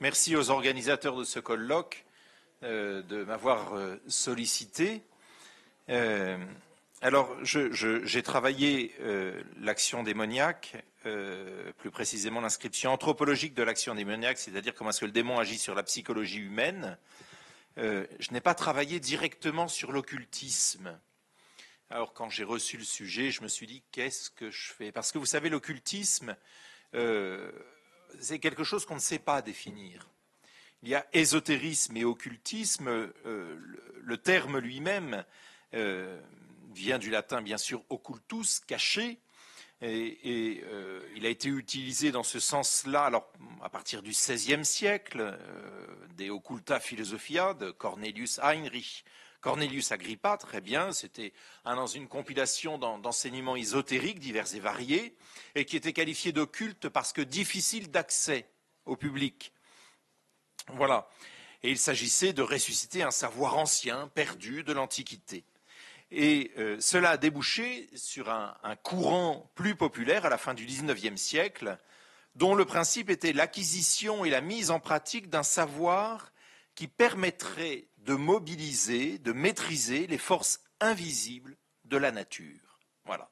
Merci aux organisateurs de ce colloque de m'avoir sollicité. Alors, j'ai travaillé l'action démoniaque, plus précisément l'inscription anthropologique de l'action démoniaque, c'est-à-dire comment est-ce que le démon agit sur la psychologie humaine. Je n'ai pas travaillé directement sur l'occultisme. Alors, quand j'ai reçu le sujet, je me suis dit, qu'est-ce que je fais? Parce que vous savez, l'occultisme, c'est quelque chose qu'on ne sait pas définir. Il y a ésotérisme et occultisme. Le terme lui-même vient du latin, bien sûr, occultus, caché. Et il a été utilisé dans ce sens-là, alors à partir du XVIe siècle, des Occulta Philosophia de Cornelius Heinrich. Cornelius Agrippa, très bien, c'était dans une compilation d'enseignements ésotériques divers et variés, et qui était qualifié d'occulte parce que difficile d'accès au public. Voilà. Et il s'agissait de ressusciter un savoir ancien, perdu de l'Antiquité. Et cela a débouché sur un courant plus populaire à la fin du XIXe siècle, dont le principe était l'acquisition et la mise en pratique d'un savoir qui permettrait de mobiliser, de maîtriser les forces invisibles de la nature. Voilà.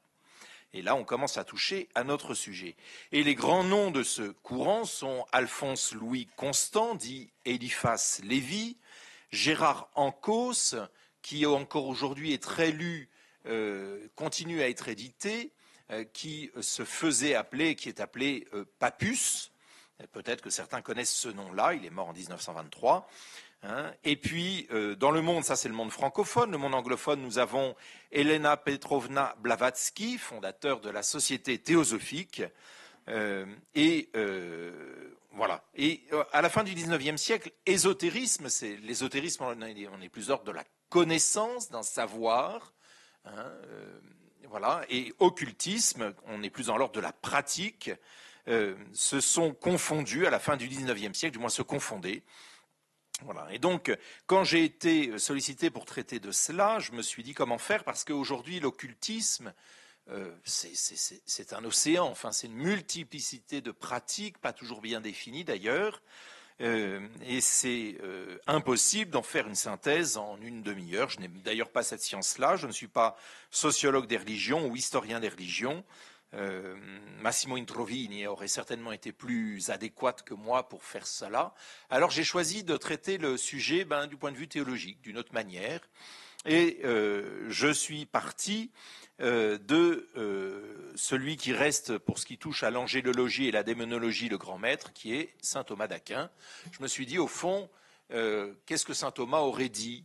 Et là, on commence à toucher à notre sujet. Et les grands noms de ce courant sont Alphonse-Louis Constant, dit Eliphas Lévy, Gérard Ancos, qui encore aujourd'hui est très lu, continue à être édité, qui se faisait appeler, qui est appelé Papus. Peut-être que certains connaissent ce nom-là, il est mort en 1923. Et puis, dans le monde, ça c'est le monde francophone. Le monde anglophone, nous avons Elena Petrovna Blavatsky, fondateur de la Société théosophique. Voilà. Et à la fin du XIXe siècle, l'ésotérisme, on est plus hors de la connaissance, d'un savoir. Voilà. Et occultisme, on est plus dans l'ordre de la pratique. Se sont confondus à la fin du XIXe siècle, du moins se confondaient. Voilà. Et donc, quand j'ai été sollicité pour traiter de cela, je me suis dit comment faire, parce qu'aujourd'hui, l'occultisme, c'est un océan, enfin, c'est une multiplicité de pratiques, pas toujours bien définies d'ailleurs, et c'est impossible d'en faire une synthèse en une demi-heure. Je n'ai d'ailleurs pas cette science-là, je ne suis pas sociologue des religions ou historien des religions. Massimo Introvini aurait certainement été plus adéquat que moi pour faire cela. Alors j'ai choisi de traiter le sujet du point de vue théologique, d'une autre manière. Et je suis parti de celui qui reste, pour ce qui touche à l'angélologie et la démonologie, le grand maître, qui est saint Thomas d'Aquin. Je me suis dit, au fond, qu'est-ce que saint Thomas aurait dit ?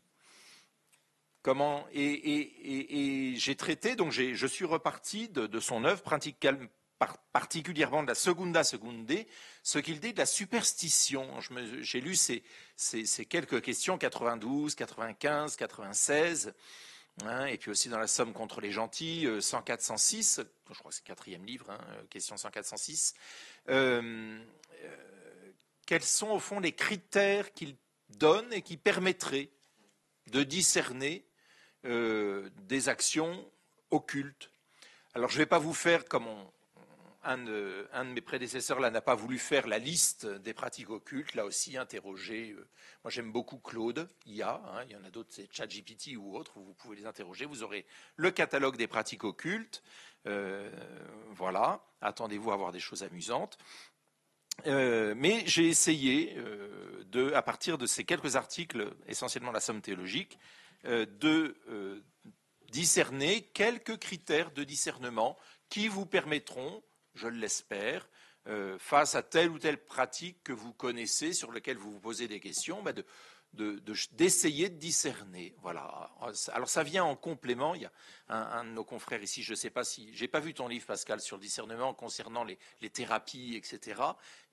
Comment et j'ai traité, donc je suis reparti de son œuvre, particulièrement de la Secunda Secundae, ce qu'il dit de la superstition. J'ai lu ces quelques questions, 92, 95, 96, et puis aussi dans la Somme contre les gentils, 104, 106, je crois que c'est le 4e livre, question 104, 106. Quels sont au fond les critères qu'il donne et qui permettraient de discerner des actions occultes. Alors je ne vais pas vous faire, comme un de mes prédécesseurs là n'a pas voulu faire la liste des pratiques occultes, là aussi interroger. Moi j'aime beaucoup Claude, il y en a d'autres, c'est ChatGPT ou autres, vous pouvez les interroger, vous aurez le catalogue des pratiques occultes. Voilà, attendez-vous à voir des choses amusantes. Mais j'ai essayé, à partir de ces quelques articles, essentiellement la Somme théologique, de discerner quelques critères de discernement qui vous permettront, je l'espère, face à telle ou telle pratique que vous connaissez, sur laquelle vous vous posez des questions, d'essayer de discerner. Voilà. Alors ça vient en complément. Il y a un de nos confrères ici, je ne sais pas si... J'ai pas vu ton livre, Pascal, sur le discernement concernant les thérapies, etc.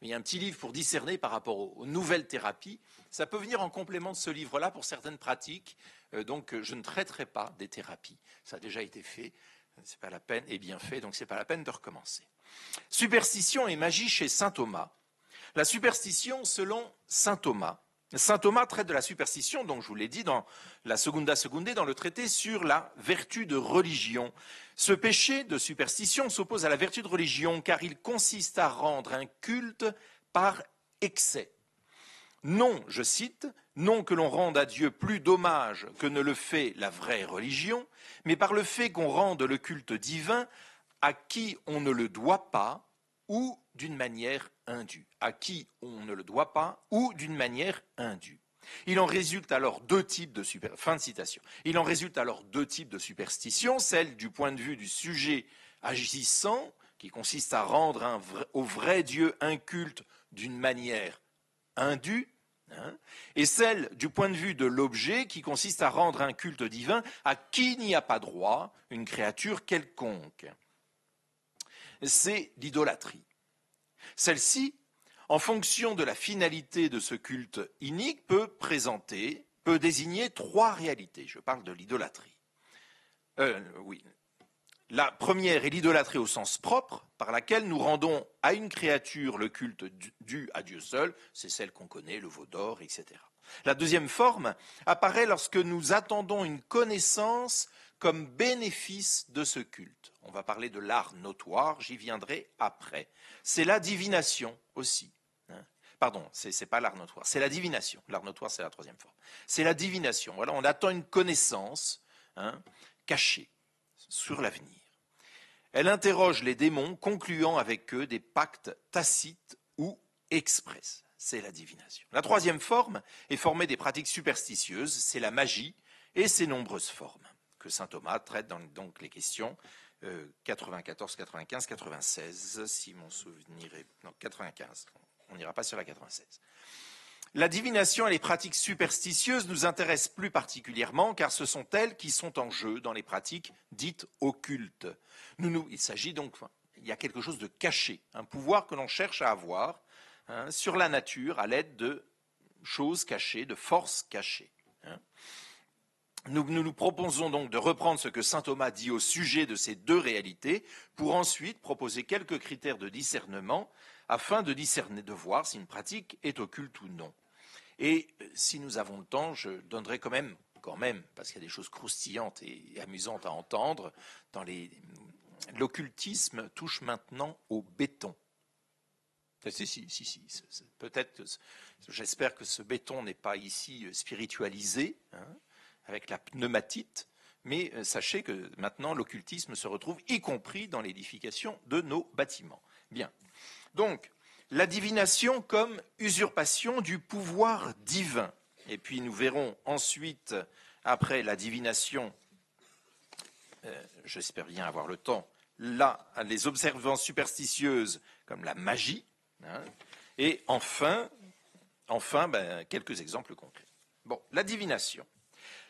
Mais il y a un petit livre pour discerner par rapport aux nouvelles thérapies. Ça peut venir en complément de ce livre-là pour certaines pratiques. Donc je ne traiterai pas des thérapies. Ça a déjà été fait. C'est pas la peine, et bien fait, donc c'est pas la peine de recommencer. Superstition et magie chez saint Thomas. La superstition selon saint Thomas. Saint Thomas traite de la superstition, donc je vous l'ai dit, dans la Secunda Secundae, dans le traité sur la vertu de religion. Ce péché de superstition s'oppose à la vertu de religion, car il consiste à rendre un culte par excès. Non, je cite, non que l'on rende à Dieu plus d'hommage que ne le fait la vraie religion, mais par le fait qu'on rende le culte divin à qui on ne le doit pas ou d'une manière indue. À qui on ne le doit pas ou d'une manière indue. Il en résulte alors deux types de fin de citation. Il en résulte alors deux types de superstitions, celle du point de vue du sujet agissant, qui consiste à rendre au vrai Dieu un culte d'une manière indue, et celle du point de vue de l'objet, qui consiste à rendre un culte divin à qui n'y a pas droit, une créature quelconque. C'est l'idolâtrie. Celle-ci, en fonction de la finalité de ce culte inique, peut désigner trois réalités. Je parle de l'idolâtrie. Oui. La première est l'idolâtrie au sens propre, par laquelle nous rendons à une créature le culte dû à Dieu seul, c'est celle qu'on connaît, le veau d'or, etc. La deuxième forme apparaît lorsque nous attendons une connaissance comme bénéfice de ce culte. On va parler de l'art notoire, j'y viendrai après. C'est la divination aussi. Pardon, c'est pas l'art notoire, c'est la divination. L'art notoire, c'est la troisième forme. C'est la divination. Voilà, on attend une connaissance cachée sur l'avenir. Elle interroge les démons, concluant avec eux des pactes tacites ou express. C'est la divination. La troisième forme est formée des pratiques superstitieuses, c'est la magie et ses nombreuses formes, que saint Thomas traite dans donc les questions 94, 95, 96, si mon souvenir est... Non, 95, on n'ira pas sur la 96. La divination et les pratiques superstitieuses nous intéressent plus particulièrement car ce sont elles qui sont en jeu dans les pratiques dites occultes. Il s'agit donc, il y a quelque chose de caché, un pouvoir que l'on cherche à avoir sur la nature à l'aide de choses cachées, de forces cachées. Nous proposons donc de reprendre ce que saint Thomas dit au sujet de ces deux réalités pour ensuite proposer quelques critères de discernement afin de discerner, de voir si une pratique est occulte ou non. Et si nous avons le temps, je donnerai quand même, parce qu'il y a des choses croustillantes et amusantes à entendre, l'occultisme touche maintenant au béton. Si. Peut-être, j'espère que ce béton n'est pas ici spiritualisé, avec la pneumatite, mais sachez que maintenant l'occultisme se retrouve y compris dans l'édification de nos bâtiments. Bien. Donc, la divination comme usurpation du pouvoir divin. Et puis nous verrons ensuite, après la divination, j'espère bien avoir le temps, là, les observances superstitieuses comme la magie, et enfin quelques exemples concrets. Bon, la divination.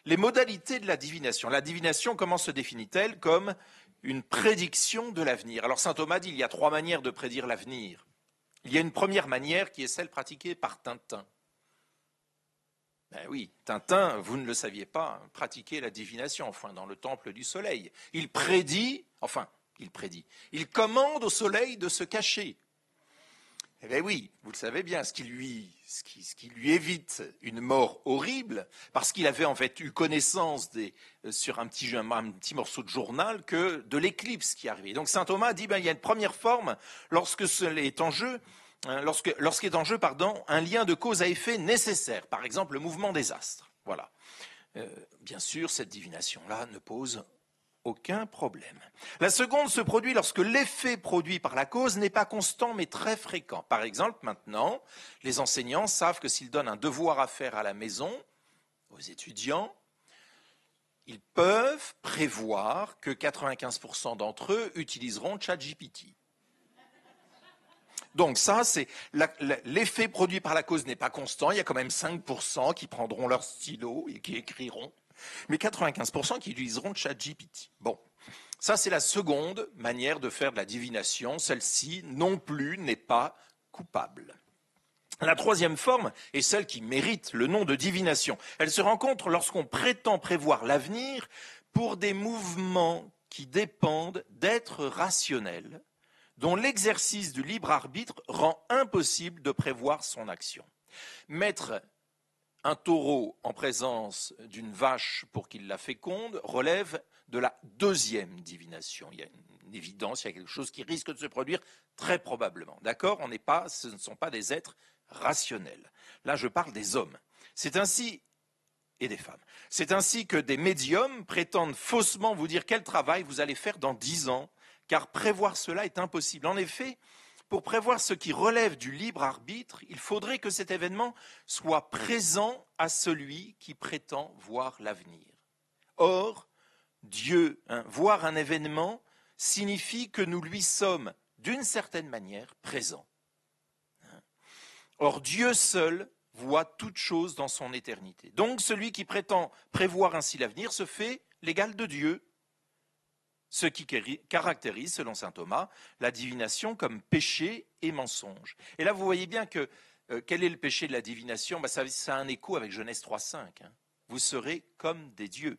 Les modalités de la divination. La divination, comment se définit-elle? Comme une prédiction de l'avenir. Alors saint Thomas dit qu'il y a trois manières de prédire l'avenir. Il y a une première manière qui est celle pratiquée par Tintin. Ben oui, Tintin, vous ne le saviez pas, pratiquait la divination, enfin dans le temple du soleil. Il commande au soleil de se cacher. Eh bien oui, vous le savez bien, ce qui lui évite une mort horrible, parce qu'il avait en fait eu connaissance sur un petit morceau de journal que de l'éclipse qui arrivait. Donc saint Thomas dit il y a une première forme lorsqu'est en jeu un lien de cause à effet nécessaire, par exemple le mouvement des astres. Voilà. Bien sûr, cette divination-là ne pose aucun problème. La seconde se produit lorsque l'effet produit par la cause n'est pas constant mais très fréquent. Par exemple, maintenant, les enseignants savent que s'ils donnent un devoir à faire à la maison aux étudiants, ils peuvent prévoir que 95% d'entre eux utiliseront ChatGPT. Donc ça, c'est l'effet produit par la cause n'est pas constant. Il y a quand même 5% qui prendront leur stylo et qui écriront. Mais 95% qui utiliseront ChatGPT. Bon, ça c'est la seconde manière de faire de la divination. Celle-ci non plus n'est pas coupable. La troisième forme est celle qui mérite le nom de divination. Elle se rencontre lorsqu'on prétend prévoir l'avenir pour des mouvements qui dépendent d'êtres rationnels, dont l'exercice du libre arbitre rend impossible de prévoir son action. Mettre un taureau en présence d'une vache pour qu'il la féconde relève de la deuxième divination. Il y a une évidence, il y a quelque chose qui risque de se produire très probablement. D'accord ? Ce ne sont pas des êtres rationnelle. Là, je parle des hommes. C'est ainsi, et des femmes, c'est ainsi que des médiums prétendent faussement vous dire quel travail vous allez faire dans 10 ans, car prévoir cela est impossible. En effet, pour prévoir ce qui relève du libre arbitre, il faudrait que cet événement soit présent à celui qui prétend voir l'avenir. Or, Dieu, voir un événement, signifie que nous lui sommes, d'une certaine manière, présents. Or, Dieu seul voit toute chose dans son éternité. Donc, celui qui prétend prévoir ainsi l'avenir se fait l'égal de Dieu, ce qui caractérise, selon saint Thomas, la divination comme péché et mensonge. Et là, vous voyez bien que quel est le péché de la divination? Ça a un écho avec Genèse 3,5. Vous serez comme des dieux.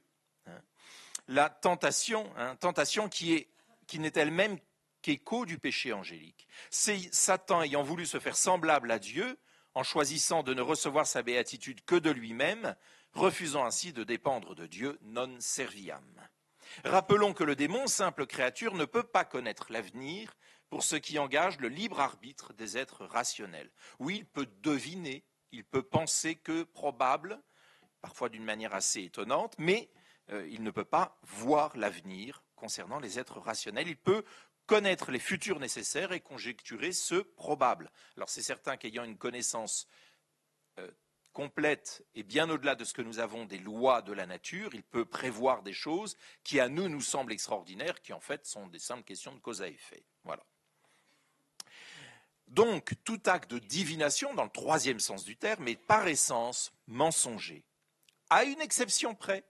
La tentation, tentation qui n'est elle-même qu'écho du péché angélique. C'est Satan ayant voulu se faire semblable à Dieu, en choisissant de ne recevoir sa béatitude que de lui-même, refusant ainsi de dépendre de Dieu, non serviam. Rappelons que le démon, simple créature, ne peut pas connaître l'avenir pour ce qui engage le libre arbitre des êtres rationnels. Oui, il peut deviner, il peut penser que probable, parfois d'une manière assez étonnante, mais il ne peut pas voir l'avenir concernant les êtres rationnels. Il peut connaître les futurs nécessaires et conjecturer ceux probables. Alors c'est certain qu'ayant une connaissance complète et bien au-delà de ce que nous avons des lois de la nature, il peut prévoir des choses qui à nous semblent extraordinaires, qui en fait sont des simples questions de cause à effet. Voilà. Donc tout acte de divination, dans le troisième sens du terme, est par essence mensonger, à une exception près,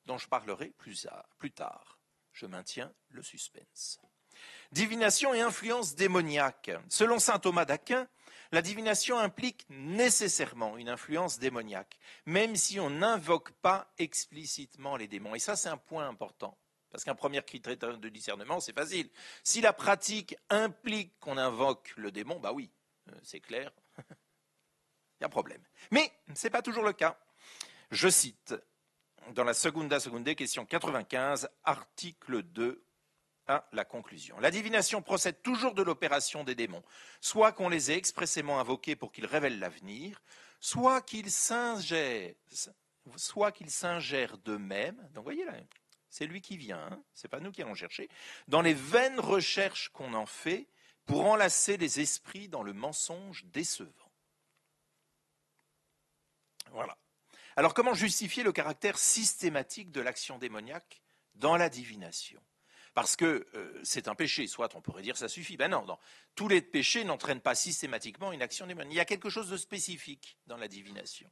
dont je parlerai plus tard. Je maintiens le suspense. Divination et influence démoniaque. Selon saint Thomas d'Aquin, la divination implique nécessairement une influence démoniaque, même si on n'invoque pas explicitement les démons. Et ça, c'est un point important, parce qu'un premier critère de discernement, c'est facile. Si la pratique implique qu'on invoque le démon, bah oui, c'est clair, il y a un problème. Mais ce n'est pas toujours le cas. Je cite dans la Secunda Secundae, question 95, article 2, à la conclusion. La divination procède toujours de l'opération des démons, soit qu'on les ait expressément invoqués pour qu'ils révèlent l'avenir, soit qu'ils s'ingèrent d'eux-mêmes. Donc, voyez là, c'est lui qui vient, c'est pas nous qui allons chercher, dans les vaines recherches qu'on en fait pour enlacer les esprits dans le mensonge décevant. Voilà. Alors, comment justifier le caractère systématique de l'action démoniaque dans la divination? Parce que c'est un péché, soit on pourrait dire ça suffit. Ben non, tous les péchés n'entraînent pas systématiquement une action démoniaque. Il y a quelque chose de spécifique dans la divination.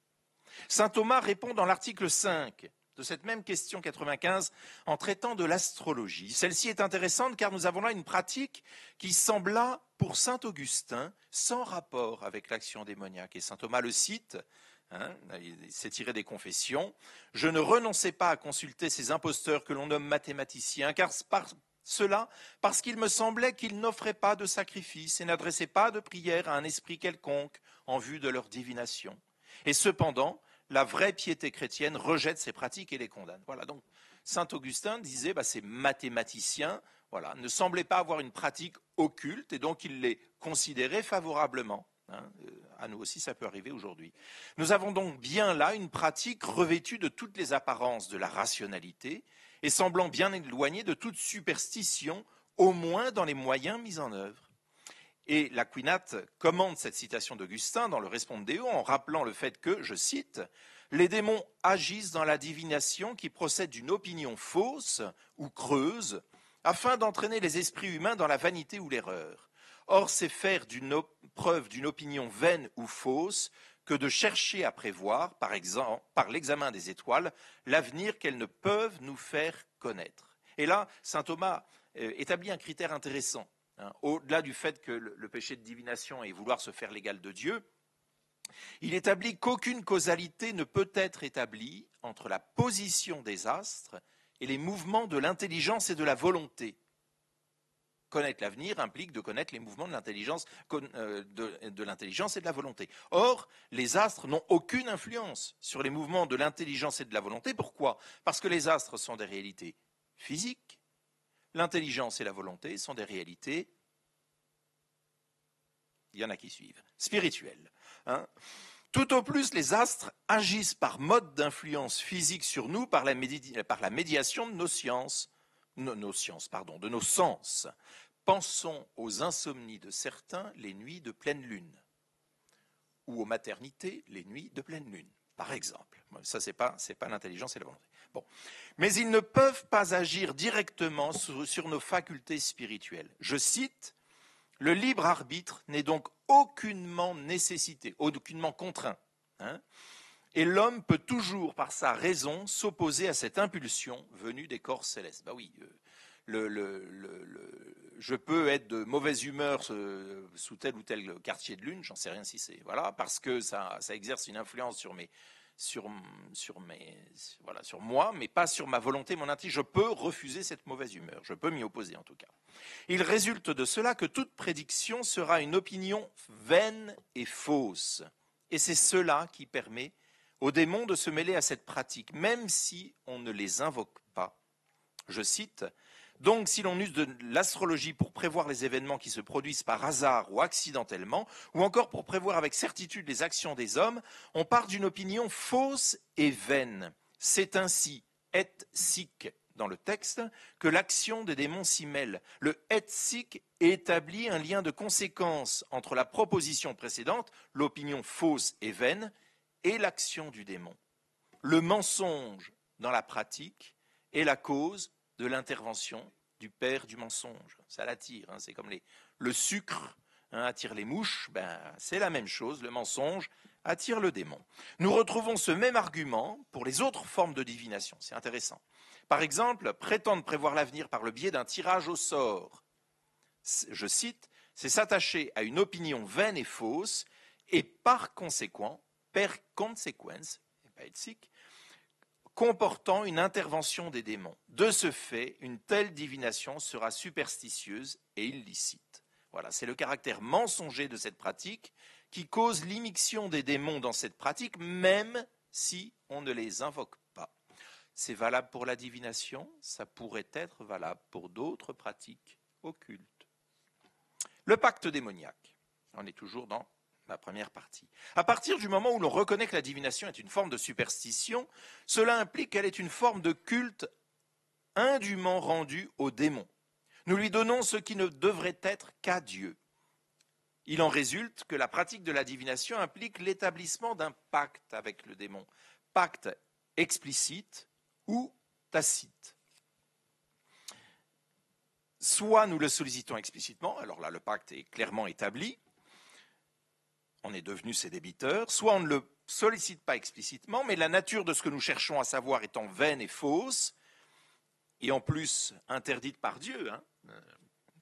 Saint Thomas répond dans l'article 5 de cette même question 95 en traitant de l'astrologie. Celle-ci est intéressante car nous avons là une pratique qui sembla pour saint Augustin sans rapport avec l'action démoniaque. Et saint Thomas le cite. Il s'est tiré des confessions. Je ne renonçais pas à consulter ces imposteurs que l'on nomme mathématiciens, car parce qu'il me semblait qu'ils n'offraient pas de sacrifice et n'adressaient pas de prière à un esprit quelconque en vue de leur divination. Et cependant, la vraie piété chrétienne rejette ces pratiques et les condamne. Voilà, donc saint Augustin disait ces mathématiciens ne semblaient pas avoir une pratique occulte et donc il les considérait favorablement. À nous aussi, ça peut arriver aujourd'hui. Nous avons donc bien là une pratique revêtue de toutes les apparences de la rationalité et semblant bien éloignée de toute superstition, au moins dans les moyens mis en œuvre. Et l'Aquinat commente cette citation d'Augustin dans le Respondeo en rappelant le fait que, je cite, « Les démons agissent dans la divination qui procède d'une opinion fausse ou creuse afin d'entraîner les esprits humains dans la vanité ou l'erreur. Or, c'est faire preuve d'une opinion vaine ou fausse que de chercher à prévoir, par exemple, par l'examen des étoiles, l'avenir qu'elles ne peuvent nous faire connaître. » Et là, saint Thomas établit un critère intéressant. Au-delà du fait que le péché de divination est vouloir se faire l'égal de Dieu, il établit qu'aucune causalité ne peut être établie entre la position des astres et les mouvements de l'intelligence et de la volonté. Connaître l'avenir implique de connaître les mouvements de l'intelligence et de la volonté. Or, les astres n'ont aucune influence sur les mouvements de l'intelligence et de la volonté. Pourquoi ? Parce que les astres sont des réalités physiques, l'intelligence et la volonté sont des réalités il y en a qui suivent, spirituel. Hein. Tout au plus, les astres agissent par mode d'influence physique sur nous par la médiation de nos sciences, de nos sens. Pensons aux insomnies de certains les nuits de pleine lune, ou aux maternités les nuits de pleine lune, par exemple. Ça, c'est pas l'intelligence et la volonté. Bon. Mais ils ne peuvent pas agir directement sur nos facultés spirituelles. Je cite, « Le libre arbitre n'est donc aucunement nécessité, aucunement contraint. Hein, et l'homme peut toujours, par sa raison, s'opposer à cette impulsion venue des corps célestes. » Bah oui, je peux être de mauvaise humeur sous tel ou tel quartier de lune, j'en sais rien si c'est, voilà, parce que ça exerce une influence sur moi, mais pas sur ma volonté, mon intérêt. Je peux refuser cette mauvaise humeur, je peux m'y opposer en tout cas. Il résulte de cela que toute prédiction sera une opinion vaine et fausse. Et c'est cela qui permet aux démons de se mêler à cette pratique, même si on ne les invoque pas. Je cite, « Donc, si l'on use de l'astrologie pour prévoir les événements qui se produisent par hasard ou accidentellement, ou encore pour prévoir avec certitude les actions des hommes, on part d'une opinion fausse et vaine. C'est ainsi, et sic, dans le texte, que l'action des démons s'y mêle. Le et sic établit un lien de conséquence entre la proposition précédente, l'opinion fausse et vaine, et l'action du démon. Le mensonge dans la pratique est la cause de l'intervention du père du mensonge. Ça l'attire, hein, c'est comme le sucre attire les mouches, c'est la même chose, le mensonge attire le démon. Nous retrouvons ce même argument pour les autres formes de divination, c'est intéressant. Par exemple, prétendre prévoir l'avenir par le biais d'un tirage au sort. Je cite, « C'est s'attacher à une opinion vaine et fausse et par conséquent, per consequence, comportant une intervention des démons. De ce fait, une telle divination sera superstitieuse et illicite. » Voilà, c'est le caractère mensonger de cette pratique qui cause l'immixtion des démons dans cette pratique, même si on ne les invoque pas. C'est valable pour la divination, ça pourrait être valable pour d'autres pratiques occultes. Le pacte démoniaque, on est toujours dans la première partie. À partir du moment où l'on reconnaît que la divination est une forme de superstition, cela implique qu'elle est une forme de culte indûment rendu au démon. Nous lui donnons ce qui ne devrait être qu'à Dieu. Il en résulte que la pratique de la divination implique l'établissement d'un pacte avec le démon, pacte explicite ou tacite. Soit nous le sollicitons explicitement, alors là le pacte est clairement établi, on est devenu ses débiteurs, soit on ne le sollicite pas explicitement, mais la nature de ce que nous cherchons à savoir étant vaine et fausse, et en plus interdite par Dieu,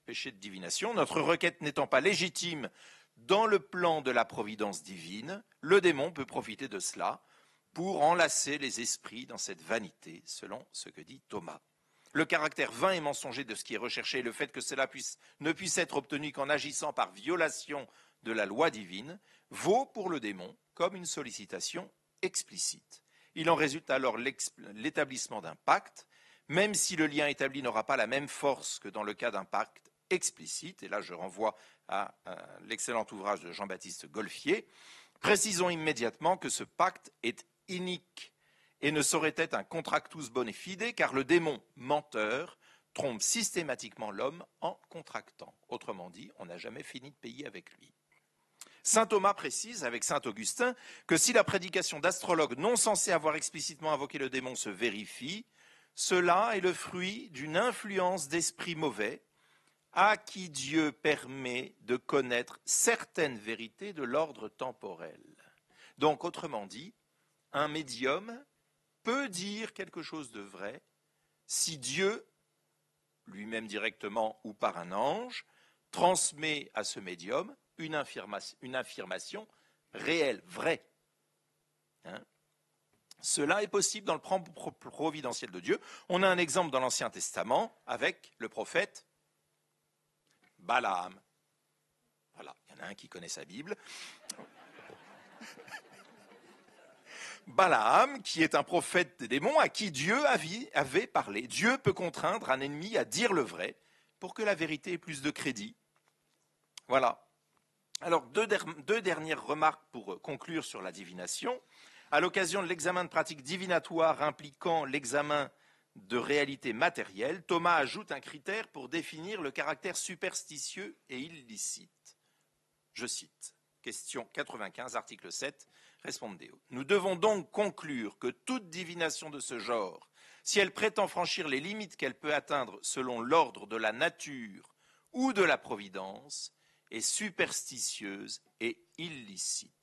péché de divination, notre requête n'étant pas légitime dans le plan de la providence divine, le démon peut profiter de cela pour enlacer les esprits dans cette vanité, selon ce que dit Thomas. Le caractère vain et mensonger de ce qui est recherché, le fait que cela ne puisse être obtenu qu'en agissant par violation de la loi divine, vaut pour le démon comme une sollicitation explicite. Il en résulte alors l'établissement d'un pacte, même si le lien établi n'aura pas la même force que dans le cas d'un pacte explicite, et là je renvoie à l'excellent ouvrage de Jean-Baptiste Golfier, précisons immédiatement que ce pacte est inique et ne saurait être un contractus bone fide, car le démon menteur trompe systématiquement l'homme en contractant. Autrement dit, on n'a jamais fini de payer avec lui. Saint Thomas précise, avec saint Augustin, que si la prédication d'astrologues non censés avoir explicitement invoqué le démon se vérifie, cela est le fruit d'une influence d'esprits mauvais à qui Dieu permet de connaître certaines vérités de l'ordre temporel. Donc, autrement dit, un médium peut dire quelque chose de vrai si Dieu, lui-même directement ou par un ange, transmet à ce médium une affirmation réelle, vraie. Cela est possible dans le plan providentiel de Dieu. On a un exemple dans l'Ancien Testament avec le prophète Balaam. Voilà, il y en a un qui connaît sa Bible. Balaam, qui est un prophète des démons à qui Dieu avait parlé. Dieu peut contraindre un ennemi à dire le vrai pour que la vérité ait plus de crédit. Voilà. Alors, deux dernières remarques pour conclure sur la divination. À l'occasion de l'examen de pratiques divinatoires impliquant l'examen de réalité matérielle, Thomas ajoute un critère pour définir le caractère superstitieux et illicite. Je cite, question 95, article 7, Respondeo. Nous devons donc conclure que toute divination de ce genre, si elle prétend franchir les limites qu'elle peut atteindre selon l'ordre de la nature ou de la providence, est superstitieuse et illicite.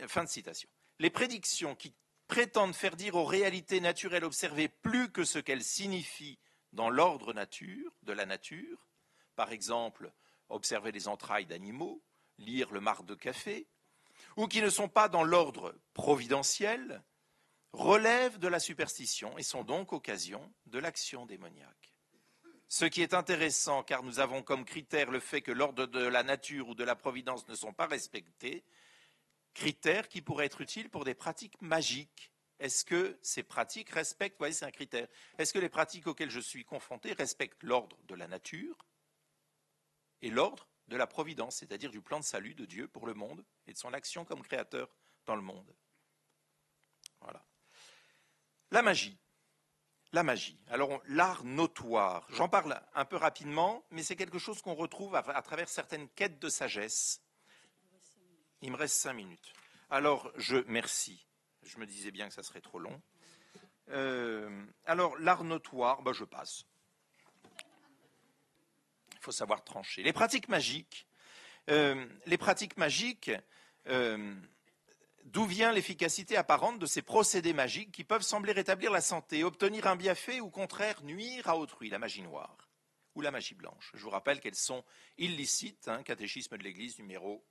Fin de citation. Les prédictions qui prétendent faire dire aux réalités naturelles observées plus que ce qu'elles signifient dans l'ordre de la nature, par exemple, observer les entrailles d'animaux, lire le marc de café, ou qui ne sont pas dans l'ordre providentiel, relèvent de la superstition et sont donc occasion de l'action démoniaque. Ce qui est intéressant, car nous avons comme critère le fait que l'ordre de la nature ou de la providence ne sont pas respectés, critère qui pourrait être utile pour des pratiques magiques. Est-ce que ces pratiques respectent, vous voyez, c'est un critère, est-ce que les pratiques auxquelles je suis confronté respectent l'ordre de la nature et l'ordre de la providence, c'est-à-dire du plan de salut de Dieu pour le monde et de son action comme créateur dans le monde. Voilà. La magie. La magie. Alors, l'art notoire. J'en parle un peu rapidement, mais c'est quelque chose qu'on retrouve à travers certaines quêtes de sagesse. Il me reste 5 minutes. Alors, merci. Je me disais bien que ça serait trop long. Alors, l'art notoire, je passe. Il faut savoir trancher. Les pratiques magiques, d'où vient l'efficacité apparente de ces procédés magiques qui peuvent sembler rétablir la santé, obtenir un bienfait ou au contraire nuire à autrui, la magie noire ou la magie blanche. Je vous rappelle qu'elles sont illicites, catéchisme de l'Église numéro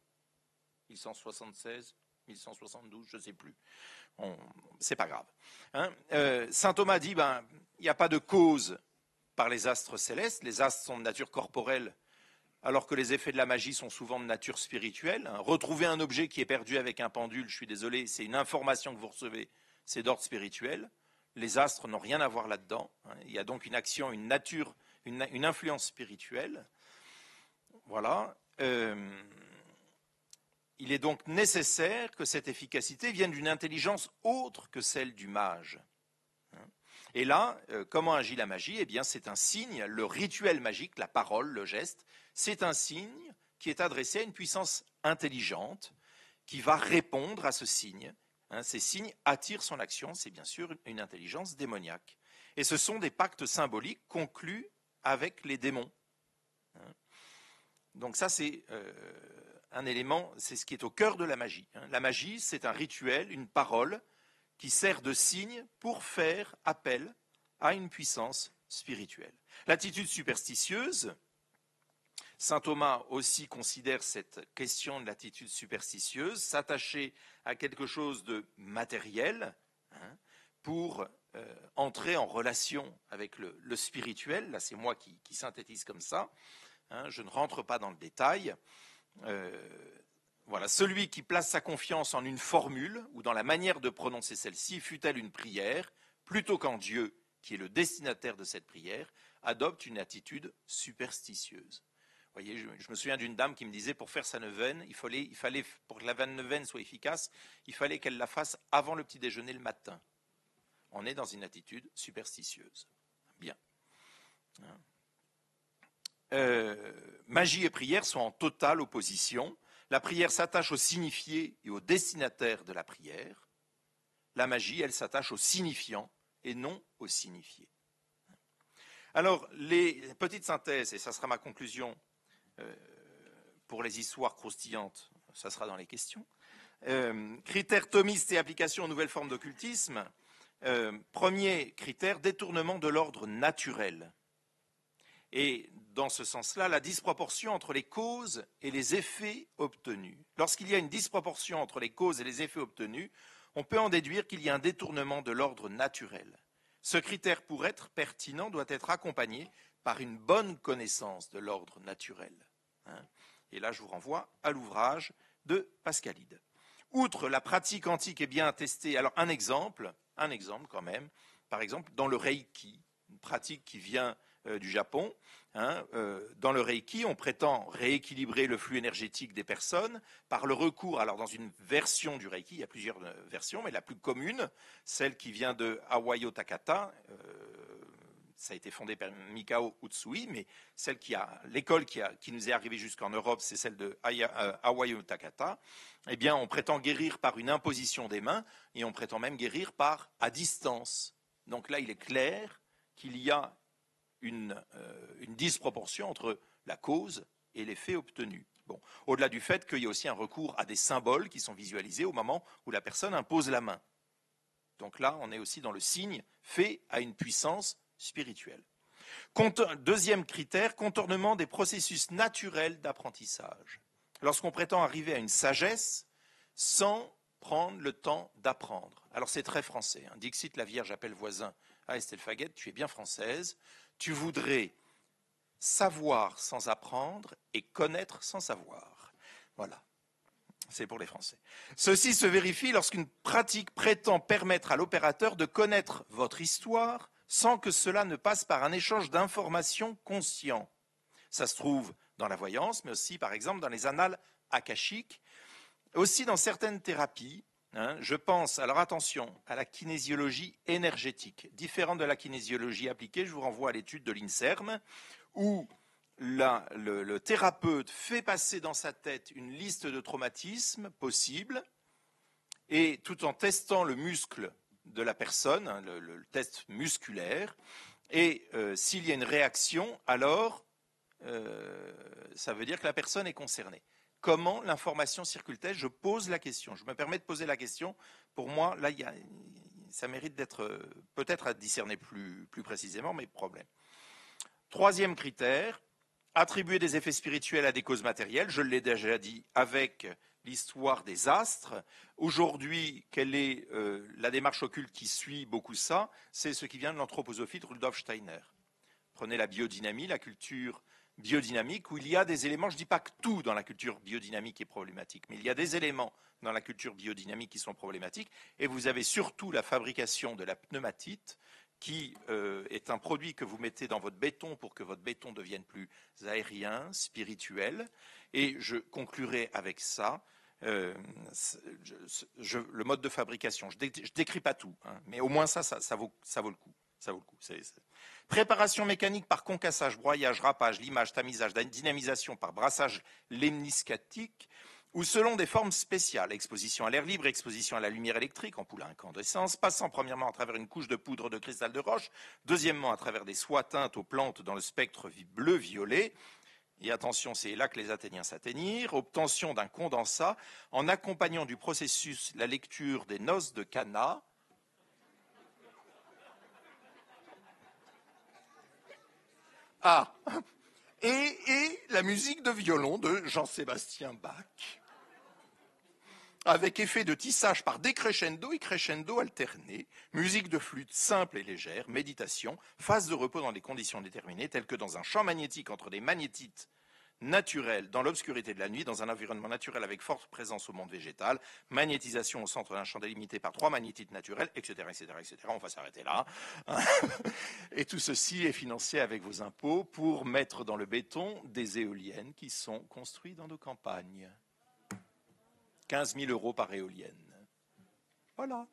1176, 1172, je ne sais plus. C'est pas grave. Saint Thomas dit, il n'y a pas de cause par les astres célestes. Les astres sont de nature corporelle, alors que les effets de la magie sont souvent de nature spirituelle. Retrouver un objet qui est perdu avec un pendule, je suis désolé, c'est une information que vous recevez, c'est d'ordre spirituel. Les astres n'ont rien à voir là-dedans. Il y a donc une action, une nature, une influence spirituelle. Voilà. Il est donc nécessaire que cette efficacité vienne d'une intelligence autre que celle du mage. Et là, comment agit la magie ? Eh bien, c'est un signe, le rituel magique, la parole, le geste, c'est un signe qui est adressé à une puissance intelligente qui va répondre à ce signe. Ces signes attirent son action, c'est bien sûr une intelligence démoniaque. Et ce sont des pactes symboliques conclus avec les démons. Donc ça, c'est un élément, c'est ce qui est au cœur de la magie. La magie, c'est un rituel, une parole qui sert de signe pour faire appel à une puissance spirituelle. L'attitude superstitieuse, saint Thomas aussi considère cette question de l'attitude superstitieuse, s'attacher à quelque chose de matériel pour entrer en relation avec le spirituel. Là, c'est moi qui synthétise comme ça. Je ne rentre pas dans le détail. Voilà, celui qui place sa confiance en une formule ou dans la manière de prononcer celle-ci, fût-elle une prière, plutôt qu'en Dieu, qui est le destinataire de cette prière, adopte une attitude superstitieuse. Vous voyez, je me souviens d'une dame qui me disait, pour faire sa neuvaine, il fallait, pour que la neuvaine soit efficace, il fallait qu'elle la fasse avant le petit déjeuner le matin. On est dans une attitude superstitieuse. Bien. Magie et prière sont en totale opposition. La prière s'attache au signifié et au destinataire de la prière. La magie, elle s'attache au signifiant et non au signifié. Alors, les petites synthèses, et ça sera ma conclusion pour les histoires croustillantes, ça sera dans les questions. Critères thomistes et application aux nouvelles formes d'occultisme. Premier critère, détournement de l'ordre naturel. Et dans ce sens-là, la disproportion entre les causes et les effets obtenus. Lorsqu'il y a une disproportion entre les causes et les effets obtenus, on peut en déduire qu'il y a un détournement de l'ordre naturel. Ce critère, pour être pertinent, doit être accompagné par une bonne connaissance de l'ordre naturel. Et là, je vous renvoie à l'ouvrage de Pascalide. Outre la pratique antique est bien attestée, alors un exemple quand même, par exemple dans le Reiki, une pratique qui vient du Japon. Dans le Reiki, on prétend rééquilibrer le flux énergétique des personnes par le recours, alors dans une version du Reiki, il y a plusieurs versions, mais la plus commune, celle qui vient de Hawayo Takata, ça a été fondé par Mikao Utsui, mais l'école qui nous est arrivée jusqu'en Europe, c'est celle de Hawayo Takata. Eh bien, on prétend guérir par une imposition des mains et on prétend même guérir à distance. Donc là, il est clair qu'il y a une disproportion entre la cause et l'effet obtenu. Bon. Au-delà du fait qu'il y a aussi un recours à des symboles qui sont visualisés au moment où la personne impose la main. Donc là, on est aussi dans le signe fait à une puissance spirituelle. Deuxième critère, contournement des processus naturels d'apprentissage. Lorsqu'on prétend arriver à une sagesse sans prendre le temps d'apprendre. Alors c'est très français. Dixit la Vierge appelle voisin. Ah Estelle Faguette, tu es bien française. Tu voudrais savoir sans apprendre et connaître sans savoir. Voilà. C'est pour les Français. Ceci se vérifie lorsqu'une pratique prétend permettre à l'opérateur de connaître votre histoire sans que cela ne passe par un échange d'informations conscient. Ça se trouve dans la voyance, mais aussi, par exemple, dans les annales akashiques, aussi dans certaines thérapies. Je pense, alors attention, à la kinésiologie énergétique. Différente de la kinésiologie appliquée, je vous renvoie à l'étude de l'INSERM, où le thérapeute fait passer dans sa tête une liste de traumatismes possibles, et tout en testant le muscle de la personne, le test musculaire, et s'il y a une réaction, alors ça veut dire que la personne est concernée. Comment l'information circule-t-elle? Je pose la question. Je me permets de poser la question. Pour moi, là, ça mérite d'être peut-être à discerner plus précisément, mais problème. Troisième critère, attribuer des effets spirituels à des causes matérielles. Je l'ai déjà dit avec l'histoire des astres. Aujourd'hui, quelle est la démarche occulte qui suit beaucoup ça? C'est ce qui vient de l'anthroposophie de Rudolf Steiner. Prenez la biodynamie, la culture biodynamique, où il y a des éléments, je ne dis pas que tout dans la culture biodynamique est problématique, mais il y a des éléments dans la culture biodynamique qui sont problématiques, et vous avez surtout la fabrication de la pneumatite, qui est un produit que vous mettez dans votre béton pour que votre béton devienne plus aérien, spirituel, et je conclurai avec ça. Le mode de fabrication, je ne décris pas tout, mais au moins ça vaut le coup. Ça vaut le coup. Préparation mécanique par concassage, broyage, râpage, limage, tamisage, dynamisation par brassage lemniscatique ou selon des formes spéciales, exposition à l'air libre, exposition à la lumière électrique, ampoule à incandescence, passant premièrement à travers une couche de poudre de cristal de roche, deuxièmement à travers des soies teintes aux plantes dans le spectre bleu-violet, et attention, c'est là que les Athéniens s'atteignirent, obtention d'un condensat, en accompagnant du processus la lecture des noces de Cana. Ah, et la musique de violon de Jean-Sébastien Bach, avec effet de tissage par décrescendo et crescendo alterné, musique de flûte simple et légère, méditation, phase de repos dans des conditions déterminées, telles que dans un champ magnétique entre des magnétites naturelles dans l'obscurité de la nuit, dans un environnement naturel avec forte présence au monde végétal, magnétisation au centre d'un champ délimité par 3 magnétites naturelles, etc., etc., etc. On va s'arrêter là. Et tout ceci est financé avec vos impôts pour mettre dans le béton des éoliennes qui sont construites dans nos campagnes. 15 000 € par éolienne. Voilà.